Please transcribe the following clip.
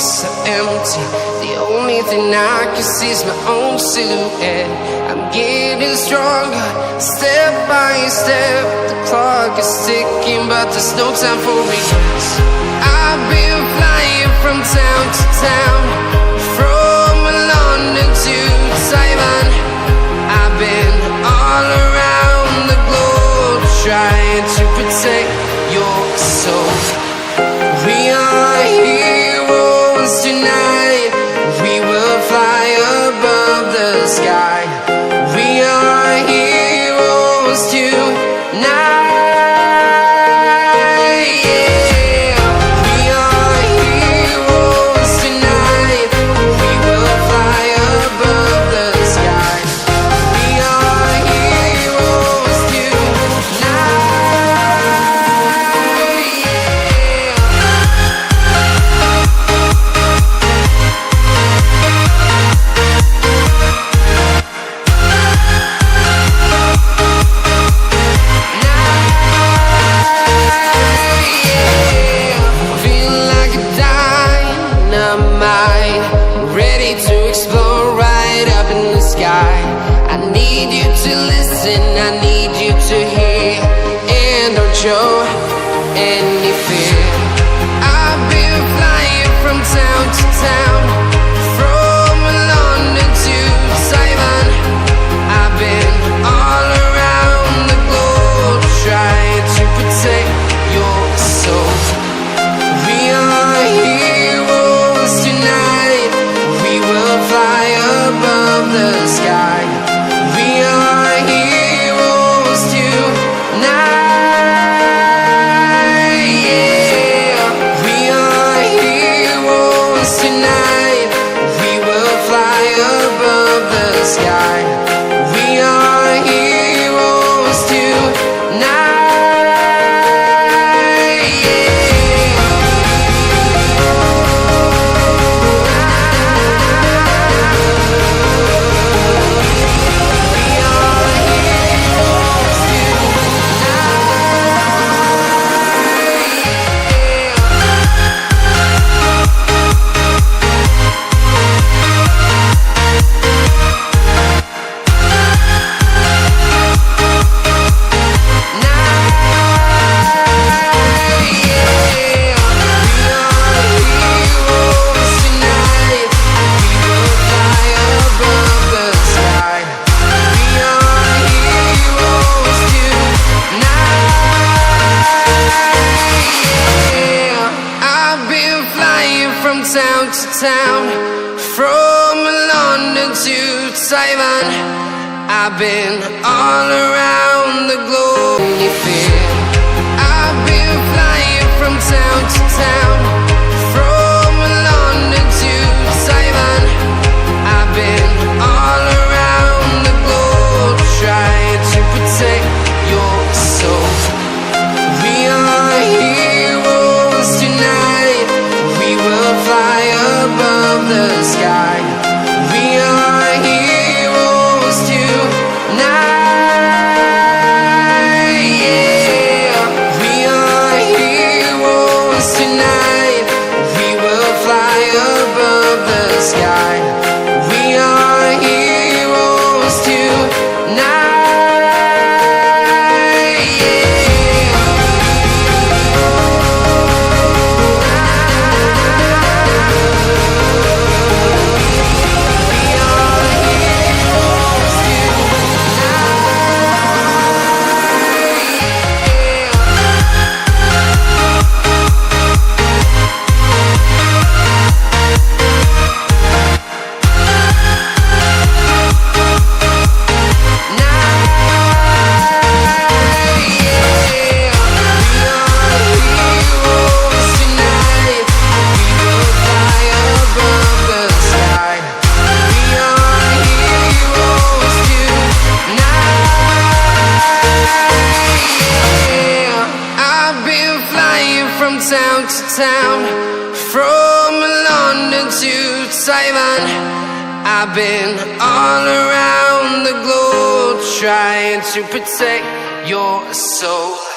so empty. The only thing I can see is my own silhouette. I'm getting stronger, step by step. The clock is ticking, but there's no time for regrets. I've been flying from town to town, from London to Taiwan. I've been all around the globe, trying to protect your soul. We are heroes tonight. We will fly above the sky. We are heroes tonight. Show any fear. I've been flying from town to town, from London to Taiwan. I've been all around the globe, trying to protect your soul. We are heroes tonight. We will fly above the sky. We are heroes tonight. Town to town, from London to Taiwan. I've been all around the globe. Any fear? I've been flying from town to town, from London to Taiwan. I've been all around the globe, trying to protect your soul. We are heroes tonight. We will fly above the sky. We are heroes tonight. Yeah. We are heroes tonight. We will fly above the sky. We are heroes tonight. Town to town, from London to Taiwan. I've been all around the globe, trying to protect your soul.